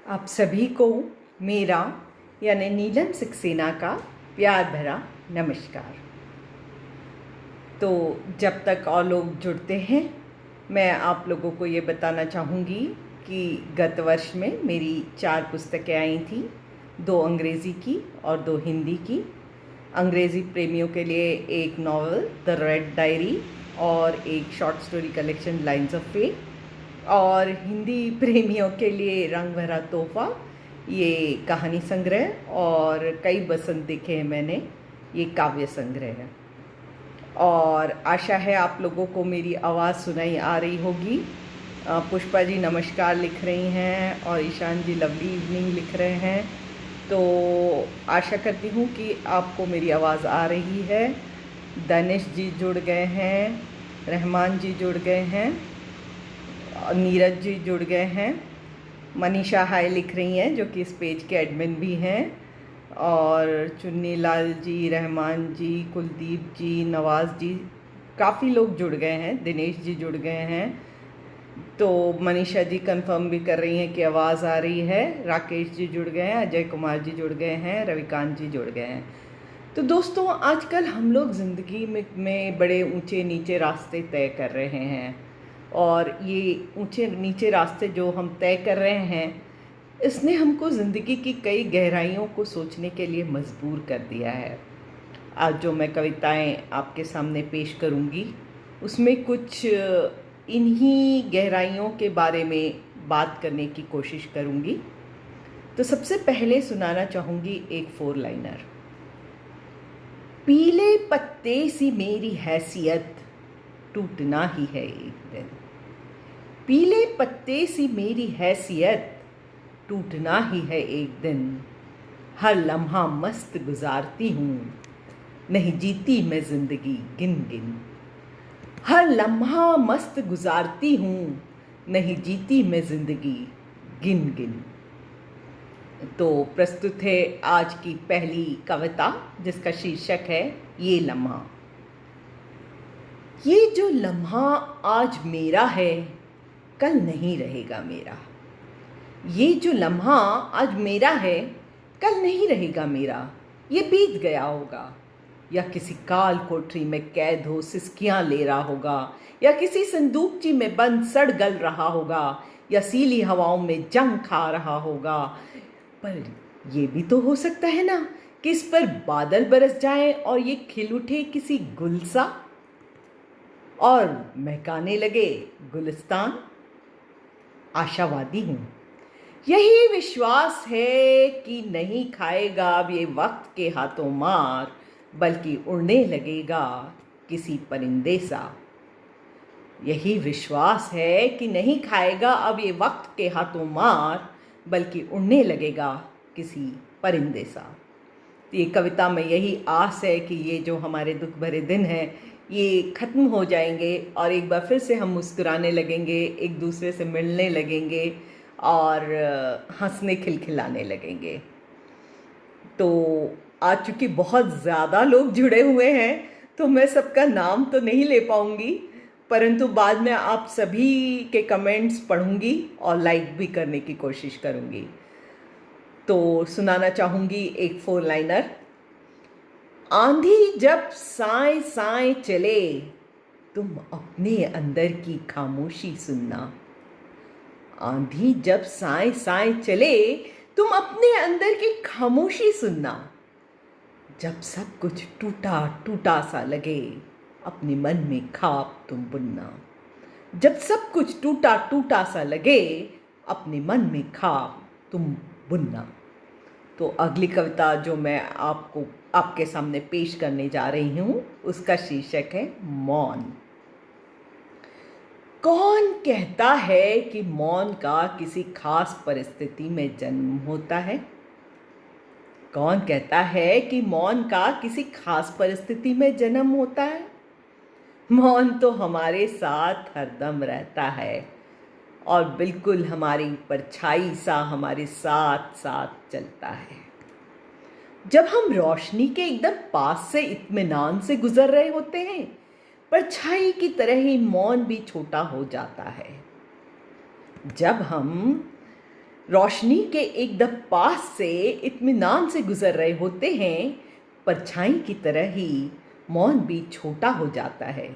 आप सभी को मेरा यानी नीलम सक्सेना का प्यार भरा नमस्कार। तो जब तक और लोग जुड़ते हैं, मैं आप लोगों को ये बताना चाहूँगी कि गत वर्ष में मेरी 4 पुस्तकें आई थी, 2 अंग्रेज़ी की और 2 हिंदी की। अंग्रेज़ी प्रेमियों के लिए एक नॉवल द रेड डायरी और एक short story collection lines of fate, और हिंदी प्रेमियों के लिए रंग भरा तोहफा, ये कहानी संग्रह, और कई बसंत देखे हैं मैंने, ये काव्य संग्रह है। और आशा है आप लोगों को मेरी आवाज़ सुनाई आ रही होगी। पुष्पा जी नमस्कार लिख रही हैं और ईशान जी लवली इवनिंग लिख रहे हैं। तो आशा करती हूँ कि आपको मेरी आवाज़ आ रही है। दानिश जी जुड़ गए हैं, रहमान जी जुड़ गए हैं, नीरज जी जुड़ गए हैं, मनीषा हाय लिख रही हैं जो कि इस पेज के एडमिन भी हैं, और चुन्नी लाल जी, रहमान जी, कुलदीप जी, नवाज़ जी, काफ़ी लोग जुड़ गए हैं, दिनेश जी जुड़ गए हैं। तो मनीषा जी कंफर्म भी कर रही हैं कि आवाज़ आ रही है। राकेश जी जुड़ गए हैं, अजय कुमार जी जुड़ गए हैं, रविकांत जी जुड़ गए हैं। तो दोस्तों, आजकल हम लोग ज़िंदगी में बड़े ऊंचे नीचे रास्ते तय कर रहे हैं, और ये ऊंचे नीचे रास्ते जो हम तय कर रहे हैं, इसने हमको ज़िंदगी की कई गहराइयों को सोचने के लिए मजबूर कर दिया है। आज जो मैं कविताएं आपके सामने पेश करूंगी, उसमें कुछ इन्हीं गहराइयों के बारे में बात करने की कोशिश करूंगी। तो सबसे पहले सुनाना चाहूँगी एक 4 लाइनर। पीले पत्ते सी मेरी हैसियत टूटना ही है एक दिन। पीले पत्ते सी मेरी हैसियत टूटना ही है एक दिन। हर लम्हा मस्त गुजारती हूँ, नहीं जीती मैं जिंदगी गिन गिन। हर लम्हा मस्त गुजारती हूँ, नहीं जीती मैं जिंदगी गिन गिन। तो प्रस्तुत है आज की पहली कविता, जिसका शीर्षक है ये लम्हा। ये जो लम्हा आज मेरा है, कल नहीं रहेगा मेरा। ये जो लम्हा आज मेरा है, कल नहीं रहेगा मेरा। ये बीत गया होगा, या किसी काल कोठरी में कैद हो सिसकियां ले रहा होगा, या किसी संदूकची में बंद सड़ गल रहा होगा, या सीली हवाओं में जंग खा रहा होगा। पर ये भी तो हो सकता है ना कि इस पर बादल बरस जाए और ये खिल उठे किसी गुल सा, और महकाने लगे गुलिस्तान। आशावादी हूँ, यही विश्वास है कि नहीं खाएगा अब ये वक्त के हाथों मार, बल्कि उड़ने लगेगा किसी परिंदे सा। यही विश्वास है कि नहीं खाएगा अब ये वक्त के हाथों मार, बल्कि उड़ने लगेगा किसी परिंदे सा। तो ये कविता में यही आस है कि ये जो हमारे दुख भरे दिन हैं, ये ख़त्म हो जाएंगे और एक बार फिर से हम मुस्कुराने लगेंगे, एक दूसरे से मिलने लगेंगे और हंसने खिलखिलाने लगेंगे। तो आज चूँकि बहुत ज़्यादा लोग जुड़े हुए हैं, तो मैं सबका नाम तो नहीं ले पाऊँगी, परंतु बाद में आप सभी के कमेंट्स पढ़ूँगी और लाइक भी करने की कोशिश करूँगी। तो सुनाना चाहूँगी एक 4 लाइनर। आंधी जब साए साए चले, तुम अपने अंदर की खामोशी सुनना। आंधी जब साए साए चले, तुम अपने अंदर की खामोशी सुनना। जब सब कुछ टूटा टूटा सा लगे, अपने मन में ख्वाब तुम बुनना। जब सब कुछ टूटा टूटा सा लगे, अपने मन में ख्वाब तुम बुनना। तो अगली कविता जो मैं आपके सामने पेश करने जा रही हूँ, उसका शीर्षक है मौन। कौन कहता है कि मौन का किसी खास परिस्थिति में जन्म होता है? कौन कहता है कि मौन का किसी खास परिस्थिति में जन्म होता है? मौन तो हमारे साथ हरदम रहता है, और बिल्कुल हमारी परछाई सा हमारे साथ साथ चलता है। जब हम रोशनी के एकदम पास से इत्मीनान से गुजर रहे होते हैं, परछाई की तरह ही मौन भी छोटा हो जाता है। जब हम रोशनी के एकदम पास से इत्मीनान से गुजर रहे होते हैं, परछाई की तरह ही मौन भी छोटा हो जाता है।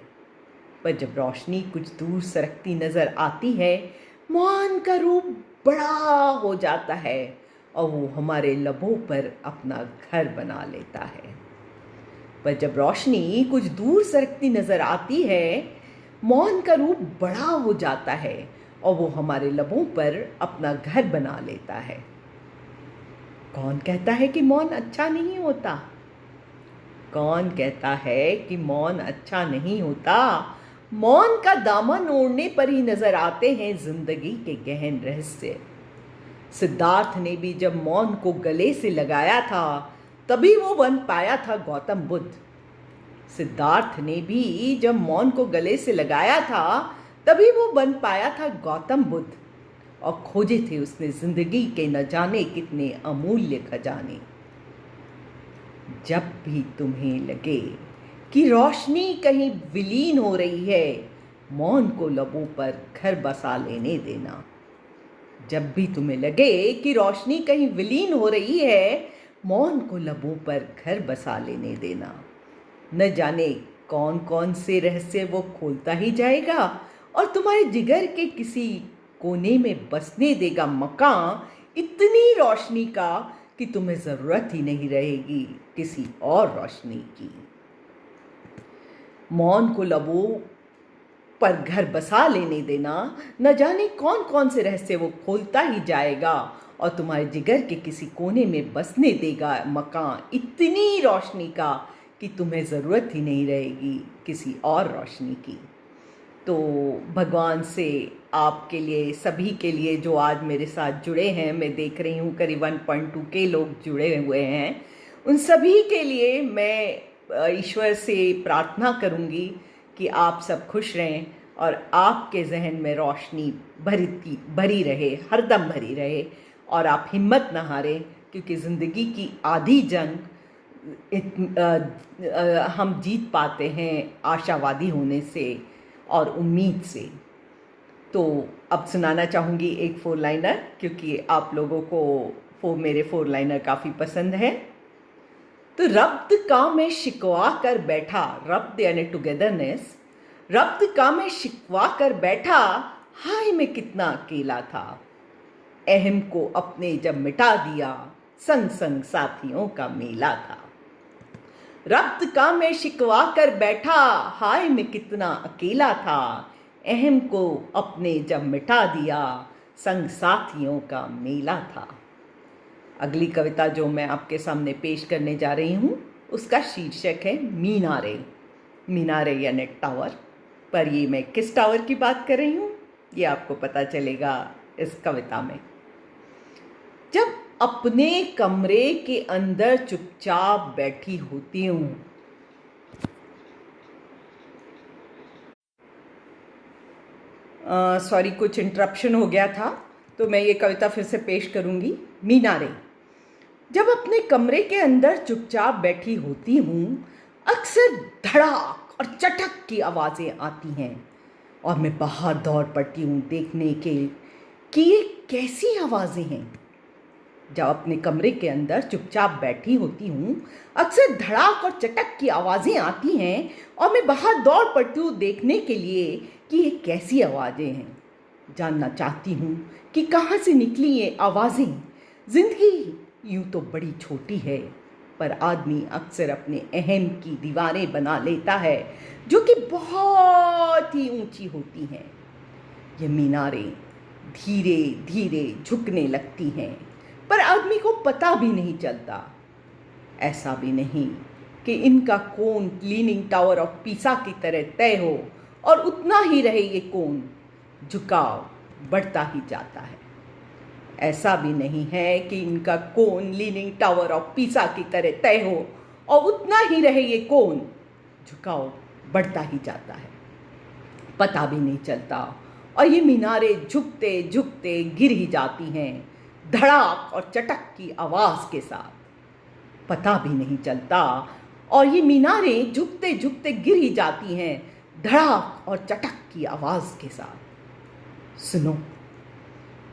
पर जब रोशनी कुछ दूर सरकती नजर आती है, मौन का रूप बड़ा हो जाता है और वो हमारे लबों पर अपना घर बना लेता है। पर जब रोशनी कुछ दूर सरकती नजर आती है, मौन का रूप बड़ा हो जाता है और वो हमारे लबों पर अपना घर बना लेता है। कौन कहता है कि मौन अच्छा नहीं होता? कौन कहता है कि मौन अच्छा नहीं होता? मौन का दामन ओढ़ने पर ही नजर आते हैं जिंदगी के गहन रहस्य। सिद्धार्थ ने भी जब मौन को गले से लगाया था, तभी वो बन पाया था गौतम बुद्ध। सिद्धार्थ ने भी जब मौन को गले से लगाया था, तभी वो बन पाया था गौतम बुद्ध और खोजे थे उसने जिंदगी के न जाने कितने अमूल्य खजाने। जब भी तुम्हें लगे कि रोशनी कहीं विलीन हो रही है, मौन को लबों पर घर बसा लेने देना। जब भी तुम्हें लगे कि रोशनी कहीं विलीन हो रही है, मौन को लबों पर घर बसा लेने देना। न जाने कौन कौन से रहस्य वो खोलता ही जाएगा और तुम्हारे जिगर के किसी कोने में बसने देगा मकान इतनी रोशनी का कि तुम्हें ज़रूरत ही नहीं रहेगी किसी और रोशनी की। मौन को लबों पर घर बसा लेने देना, न जाने कौन कौन से रहस्य वो खोलता ही जाएगा और तुम्हारे जिगर के किसी कोने में बसने देगा मकान इतनी रोशनी का कि तुम्हें ज़रूरत ही नहीं रहेगी किसी और रोशनी की। तो भगवान से आपके लिए, सभी के लिए जो आज मेरे साथ जुड़े हैं, मैं देख रही हूँ करीब 1.2 के लोग जुड़े हुए हैं, उन सभी के लिए मैं ईश्वर से प्रार्थना करूँगी कि आप सब खुश रहें और आपके जहन में रोशनी भरी रहे, हरदम भरी रहे और आप हिम्मत न हारें, क्योंकि ज़िंदगी की आधी जंग हम जीत पाते हैं आशावादी होने से और उम्मीद से। तो अब सुनाना चाहूँगी एक 4 लाइनर, क्योंकि आप लोगों को मेरे 4 लाइनर काफ़ी पसंद है। तो रब्त का मैं शिकवा कर बैठा, रब्त यानी टुगेदरनेस, रब्त का मैं शिकवा कर बैठा, हाय मैं कितना अकेला था। अहम को अपने जब मिटा दिया, संग संग साथियों का मेला था। रब्त का मैं शिकवा कर बैठा, हाय मैं कितना अकेला था। अहम को अपने जब मिटा दिया, संग साथियों का मेला था। अगली कविता जो मैं आपके सामने पेश करने जा रही हूँ, उसका शीर्षक है मीनारे। मीनारे यानी टावर, पर ये मैं किस टावर की बात कर रही हूँ ये आपको पता चलेगा इस कविता में। जब अपने कमरे के अंदर चुपचाप बैठी होती हूँ, सॉरी कुछ इंटरप्शन हो गया था, तो मैं ये कविता फिर से पेश करूँगी। मीनारे। जब अपने कमरे के अंदर चुपचाप बैठी होती हूँ, अक्सर धड़ाक और चटक की आवाज़ें आती हैं और मैं बाहर दौड़ पड़ती हूँ देखने के कि ये कैसी आवाज़ें हैं। जब अपने कमरे के अंदर चुपचाप बैठी होती हूँ, अक्सर धड़ाक और चटक की आवाज़ें आती हैं और मैं बाहर दौड़ पड़ती हूँ देखने के लिए कि ये कैसी आवाज़ें हैं। जानना चाहती हूँ कि कहाँ से निकली ये आवाज़ें। जिंदगी यूँ तो बड़ी छोटी है, पर आदमी अक्सर अपने अहम की दीवारें बना लेता है जो कि बहुत ही ऊंची होती हैं। ये मीनारें धीरे धीरे झुकने लगती हैं, पर आदमी को पता भी नहीं चलता। ऐसा भी नहीं कि इनका कोन लीनिंग टावर ऑफ पीसा की तरह तय हो और उतना ही रहे ये कोन, झुकाव बढ़ता ही जाता है। ऐसा भी नहीं है कि इनका कोन लीनिंग टावर ऑफ पीसा की तरह तय हो और उतना ही रहे ये कोन, झुकाव बढ़ता ही जाता है। पता भी नहीं चलता और ये मीनारें झुकते झुकते गिर ही जाती हैं, धड़ाक और चटक की आवाज़ के साथ। पता भी नहीं चलता और ये मीनारें झुकते झुकते गिर ही जाती हैं, धड़ाक और चटक की आवाज़ के साथ। सुनो,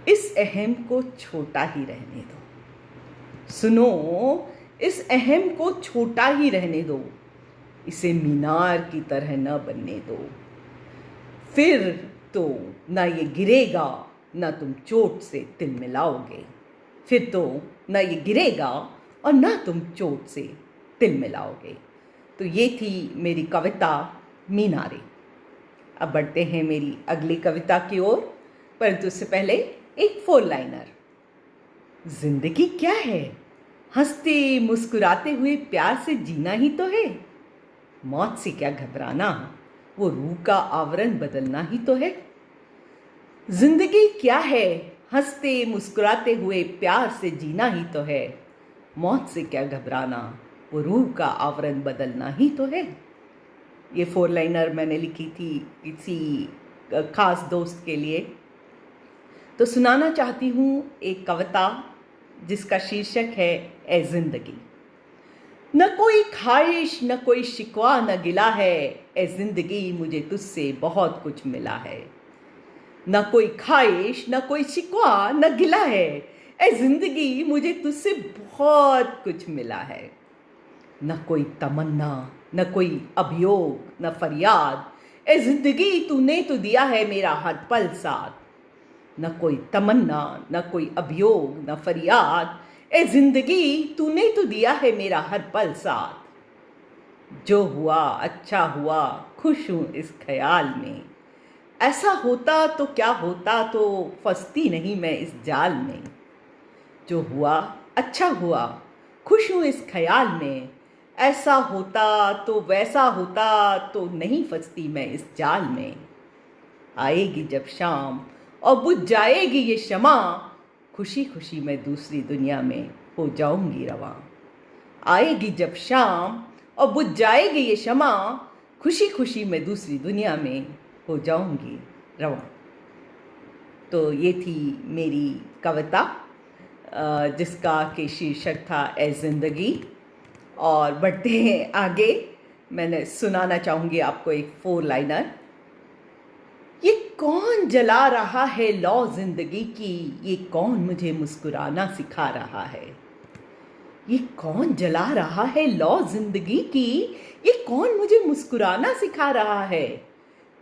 इस अहम को छोटा ही रहने दो। सुनो, इस अहम को छोटा ही रहने दो, इसे मीनार की तरह न बनने दो। फिर तो ना ये गिरेगा, ना तुम चोट से तिल मिलाओगे। फिर तो ना ये गिरेगा और ना तुम चोट से तिल मिलाओगे। तो ये थी मेरी कविता मीनारे। अब बढ़ते हैं मेरी अगली कविता की ओर, परंतु उससे पहले एक 4 लाइनर। जिंदगी क्या है, हंसते मुस्कुराते हुए प्यार से जीना ही तो है। मौत से क्या घबराना, वो रूह का आवरण बदलना ही तो है। जिंदगी क्या है, हंसते मुस्कुराते हुए प्यार से जीना ही तो है। मौत से क्या घबराना, वो रूह का आवरण बदलना ही तो है। ये 4 लाइनर मैंने लिखी थी किसी खास दोस्त के लिए। तो सुनाना चाहती हूँ एक कविता जिसका शीर्षक है ए जिंदगी। न कोई ख्वाहिश, न कोई शिकवा, न गिला है, ए जिंदगी मुझे तुझसे बहुत कुछ मिला है। न कोई ख्वाहिश, न कोई शिकवा, न गिला है, ए जिंदगी मुझे तुझसे बहुत कुछ मिला है। न कोई तमन्ना, न कोई अभियोग, न फरियाद, ए जिंदगी तूने तो दिया है मेरा हर पल साथ। न कोई तमन्ना, न कोई अभियोग, न फरियाद, ए जिंदगी तूने तो दिया है मेरा हर पल साथ। जो हुआ अच्छा हुआ, खुश हूं इस ख्याल में। ऐसा होता तो क्या होता, तो फंसती नहीं मैं इस जाल में। जो हुआ अच्छा हुआ, खुश हूं इस ख्याल में। ऐसा होता तो वैसा होता, तो नहीं फंसती मैं इस जाल में। आएगी जब शाम और बुझ जाएगी ये शमा, खुशी खुशी मैं दूसरी दुनिया में हो जाऊंगी रवां। आएगी जब शाम और बुझ जाएगी ये शमा, खुशी खुशी मैं दूसरी दुनिया में हो जाऊंगी रवां। तो ये थी मेरी कविता जिसका कि शीर्षक था ए जिंदगी। और बढ़ते हैं आगे, मैंने सुनाना चाहूँगी आपको एक 4 लाइनर। ये कौन जला रहा है लौ जिंदगी की, ये कौन मुझे मुस्कुराना सिखा रहा है। ये कौन जला रहा है लौ जिंदगी की, ये कौन मुझे मुस्कुराना सिखा रहा है।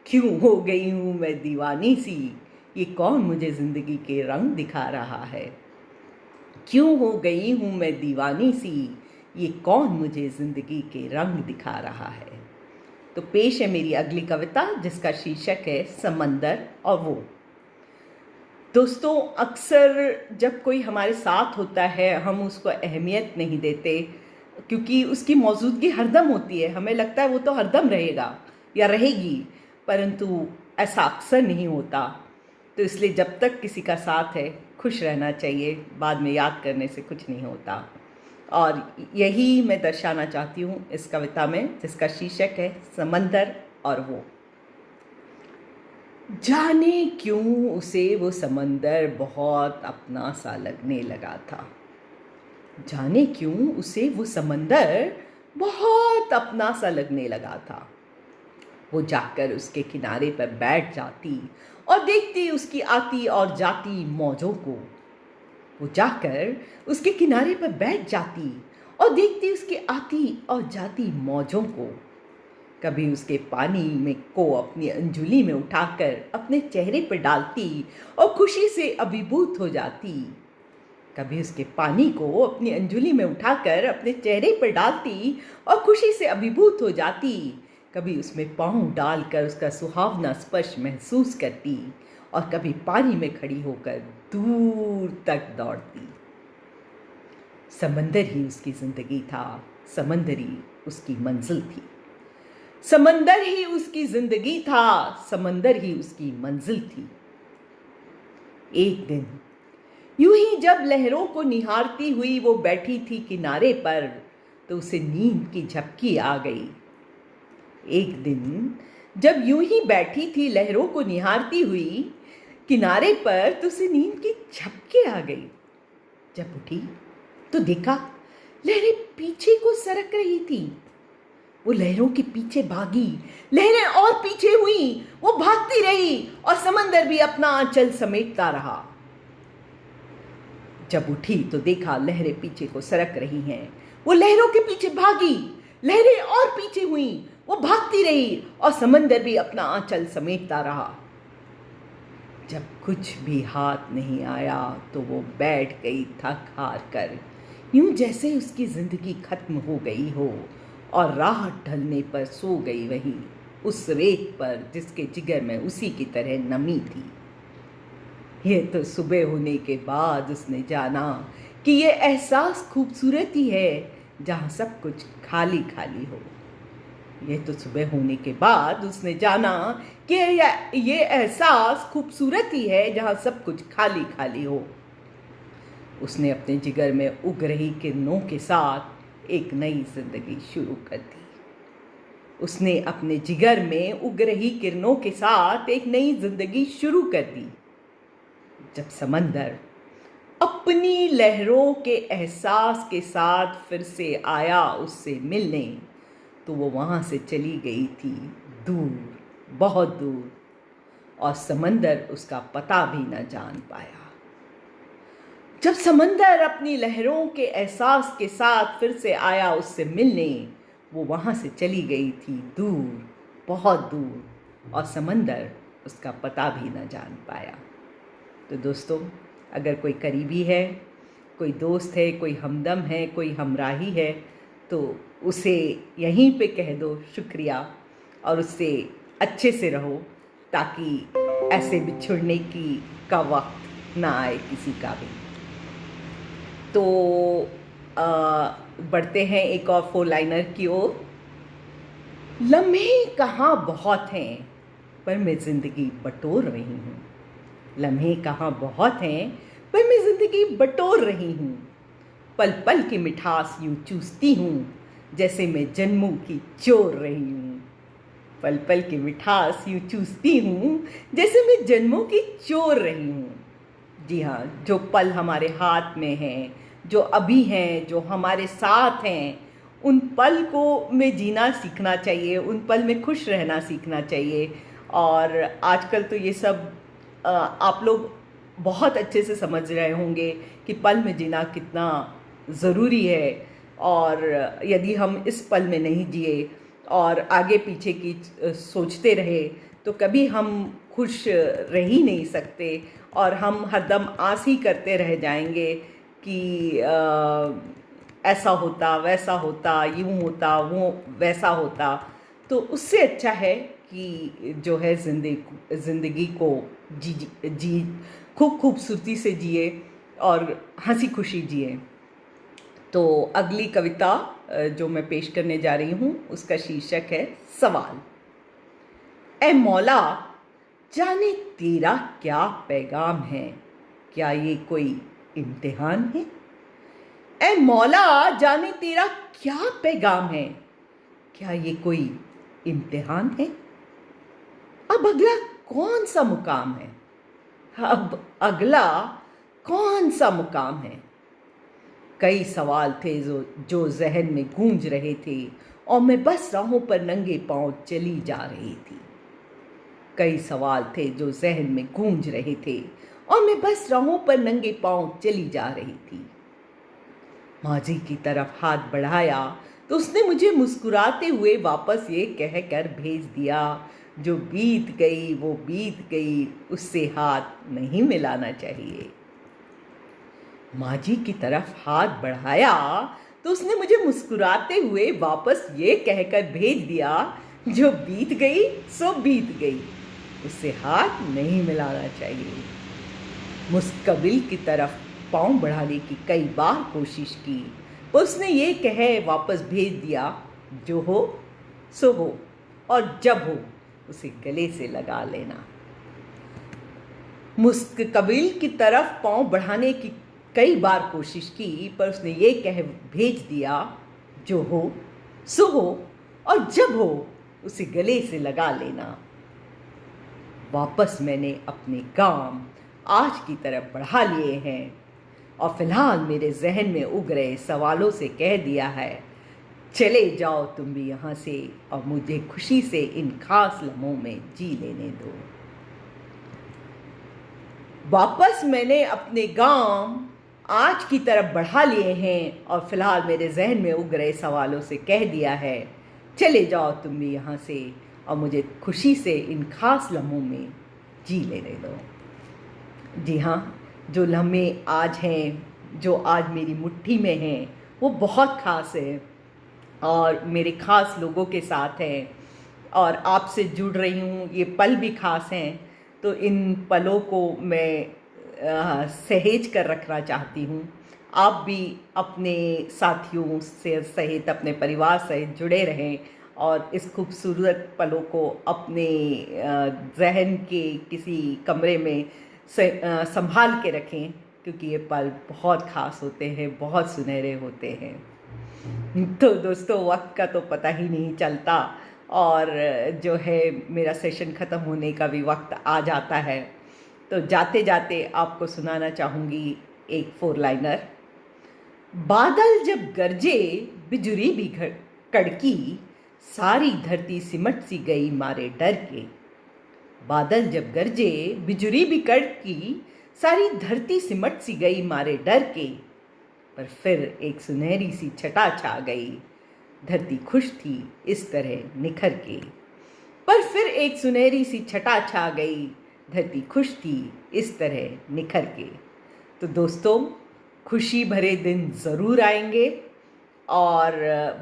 क्यों हो गई हूँ मैं दीवानी सी, ये कौन मुझे जिंदगी के रंग दिखा रहा है। क्यों हो गई हूँ मैं दीवानी सी, ये कौन मुझे जिंदगी के रंग दिखा रहा है। तो पेश है मेरी अगली कविता जिसका शीर्षक है समंदर और वो। दोस्तों, अक्सर जब कोई हमारे साथ होता है हम उसको अहमियत नहीं देते, क्योंकि उसकी मौजूदगी हरदम होती है। हमें लगता है वो तो हरदम रहेगा या रहेगी, परंतु ऐसा अक्सर नहीं होता। तो इसलिए जब तक किसी का साथ है खुश रहना चाहिए, बाद में याद करने से कुछ नहीं होता। और यही मैं दर्शाना चाहती हूँ इस कविता में जिसका शीर्षक है समंदर और वो। जाने क्यों उसे वो समंदर बहुत अपना सा लगने लगा था। जाने क्यों उसे वो समंदर बहुत अपना सा लगने लगा था। वो जाकर उसके किनारे पर बैठ जाती और देखती उसकी आती और जाती मौजों को। वो जाकर उसके किनारे पर बैठ जाती और देखती उसकी आती और जाती मौजों को। कभी उसके पानी में को अपनी अंजुली में उठाकर अपने चेहरे पर डालती और खुशी से अभिभूत हो जाती। कभी उसके पानी को अपनी अंजुली में उठाकर अपने चेहरे पर डालती और खुशी से अभिभूत हो जाती। कभी उसमें पाँव डालकर उसका सुहावना स्पर्श महसूस करती और कभी पानी में खड़ी होकर दूर तक दौड़ती। समंदर ही उसकी जिंदगी था, समंदर ही उसकी मंजिल थी। समंदर ही उसकी जिंदगी था, समंदर ही उसकी मंजिल थी। एक दिन यूं ही जब लहरों को निहारती हुई वो बैठी थी किनारे पर, तो उसे नींद की झपकी आ गई। एक दिन जब यूं ही बैठी थी लहरों को निहारती हुई किनारे पर, तो उसे नींद की झपकी आ गई। जब उठी तो देखा लहरें पीछे को सरक रही थी। वो लहरों के पीछे भागी, लहरें और पीछे हुई, वो भागती रही और समंदर भी अपना आंचल समेटता रहा। जब उठी तो देखा लहरें पीछे को सरक रही हैं। वो लहरों के पीछे भागी, लहरें और पीछे हुईं, वो भागती रही और समंदर भी अपना आंचल समेटता रहा। जब कुछ भी हाथ नहीं आया तो वो बैठ गई थक हार कर, यूं जैसे उसकी जिंदगी खत्म हो गई हो, और रात ढलने पर सो गई वहीं उस रेत पर जिसके जिगर में उसी की तरह नमी थी। ये तो सुबह होने के बाद उसने जाना कि ये एहसास खूबसूरती है जहाँ सब कुछ खाली खाली हो। ये तो सुबह होने के बाद उसने जाना कि ये एहसास खूबसूरती है जहाँ सब कुछ खाली खाली हो। उसने अपने जिगर में उग रही किरणों के साथ एक नई जिंदगी शुरू कर दी। उसने अपने जिगर में उग रही किरणों के साथ एक नई जिंदगी शुरू कर दी। जब समंदर अपनी लहरों के एहसास के साथ फिर से आया उससे मिलने, तो वो वहाँ से चली गई थी दूर, बहुत दूर, और समंदर उसका पता भी न जान पाया। जब समंदर अपनी लहरों के एहसास के साथ फिर से आया उससे मिलने, वो वहाँ से चली गई थी दूर, बहुत दूर, और समंदर उसका पता भी न जान पाया। तो दोस्तों, अगर कोई करीबी है, कोई दोस्त है, कोई हमदम है, कोई हमराही है, तो उसे यहीं पे कह दो शुक्रिया और उससे अच्छे से रहो, ताकि ऐसे बिछुड़ने का वक्त ना आए किसी का भी। तो बढ़ते हैं एक और 4 लाइनर की ओर। लम्हे कहाँ बहुत हैं पर मैं ज़िंदगी बटोर रही हूँ। लम्हे कहाँ बहुत हैं पर मैं ज़िंदगी बटोर रही हूँ। पल पल की मिठास यूँ चूसती हूँ जैसे मैं जन्मों की चोर रही हूँ। पल पल की मिठास यूँ चूसती हूँ जैसे मैं जन्मों की चोर रही हूँ। जी हाँ, जो पल हमारे हाथ में हैं, जो अभी हैं, जो हमारे साथ हैं, उन पल को में जीना सीखना चाहिए, उन पल में खुश रहना सीखना चाहिए। और आजकल तो ये सब आप लोग बहुत अच्छे से समझ रहे होंगे कि पल में जीना कितना ज़रूरी है, और यदि हम इस पल में नहीं जिए और आगे पीछे की सोचते रहे तो कभी हम खुश रह ही नहीं सकते, और हम हरदम आस ही करते रह जाएंगे कि ऐसा होता, वैसा होता, यूँ होता, वो वैसा होता। तो उससे अच्छा है कि जो है ज़िंदगी को जी खूब खूबसूरती से जिए और हंसी खुशी जिए। तो अगली कविता जो मैं पेश करने जा रही हूँ उसका शीर्षक है सवाल। ए मौला, जाने तेरा क्या पैगाम है, क्या ये कोई इम्तिहान है? ए मौला, जाने तेरा क्या पैगाम है, क्या ये कोई इम्तिहान है? अब अगला कौन सा मुकाम है? अब अगला कौन सा मुकाम है? कई सवाल थे जो जहन में गूंज रहे थे, और मैं बस राहों पर नंगे पांव चली जा रही थी। कई सवाल थे जो जहन में गूंज रहे थे, और मैं बस राहों पर नंगे पांव चली जा रही थी। माजी की तरफ हाथ बढ़ाया तो उसने मुझे मुस्कुराते हुए वापस ये कहकर भेज दिया, जो बीत गई वो बीत गई, उससे हाथ नहीं मिलाना चाहिए। माजी की तरफ हाथ बढ़ाया तो उसने मुझे मुस्कुराते हुए वापस ये कहकर भेज दिया, जो बीत गई सो बीत गई, उससे हाथ नहीं मिलाना चाहिए। मुस्तकबिल की तरफ पांव बढ़ाने की कई बार कोशिश की, पर उसने ये कहे वापस भेज दिया, जो हो सो हो, और जब हो उसे गले से लगा लेना। मुस्तकबिल की तरफ पांव बढ़ाने की कई बार कोशिश की, पर उसने ये कह भेज दिया, जो हो सो हो, और जब हो उसे गले से लगा लेना। वापस मैंने अपने काम आज की तरफ बढ़ा लिए हैं, और फिलहाल मेरे जहन में उग रहे सवालों से कह दिया है, चले जाओ तुम भी यहाँ से, और मुझे खुशी से इन खास लम्हों में जी लेने दो। वापस मैंने अपने गांव आज की तरफ बढ़ा लिए हैं और फिलहाल मेरे जहन में उग रहे सवालों से कह दिया है, चले जाओ तुम भी यहाँ से और मुझे खुशी से इन खास लम्हों में जी लेने दो। जी हाँ, जो लम्हे आज हैं, जो आज मेरी मुट्ठी में हैं, वो बहुत ख़ास है और मेरे ख़ास लोगों के साथ हैं और आपसे जुड़ रही हूँ। ये पल भी ख़ास हैं, तो इन पलों को मैं सहेज कर रखना चाहती हूँ। आप भी अपने साथियों से सहित, अपने परिवार सहित जुड़े रहें और इस खूबसूरत पलों को अपने जहन के किसी कमरे में संभाल के रखें, क्योंकि ये पल बहुत ख़ास होते हैं, बहुत सुनहरे होते हैं। तो दोस्तों, वक्त का तो पता ही नहीं चलता और जो है मेरा सेशन ख़त्म होने का भी वक्त आ जाता है। तो जाते जाते आपको सुनाना चाहूँगी एक 4 लाइनर। बादल जब गरजे बिजुरी भी कड़की, सारी धरती सिमट सी गई मारे डर के। बादल जब गरजे बिजुरी भी कड़की, सारी धरती सिमट सी गई मारे डर के। पर फिर एक सुनहरी सी छटा छा गई, धरती खुश थी इस तरह निखर के। पर फिर एक सुनहरी सी छटा छा गई, धरती खुश थी इस तरह निखर के। तो दोस्तों, खुशी भरे दिन ज़रूर आएंगे और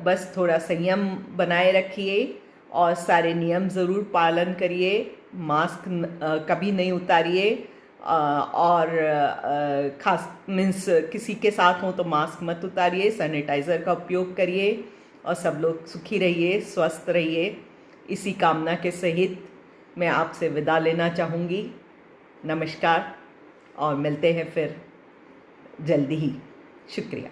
बस थोड़ा संयम बनाए रखिए और सारे नियम ज़रूर पालन करिए। मास्क कभी नहीं उतारिए और खास मीन्स किसी के साथ हो तो मास्क मत उतारिए, सैनिटाइज़र का उपयोग करिए और सब लोग सुखी रहिए, स्वस्थ रहिए। इसी कामना के सहित मैं आपसे विदा लेना चाहूँगी। नमस्कार और मिलते हैं फिर जल्दी ही। शुक्रिया।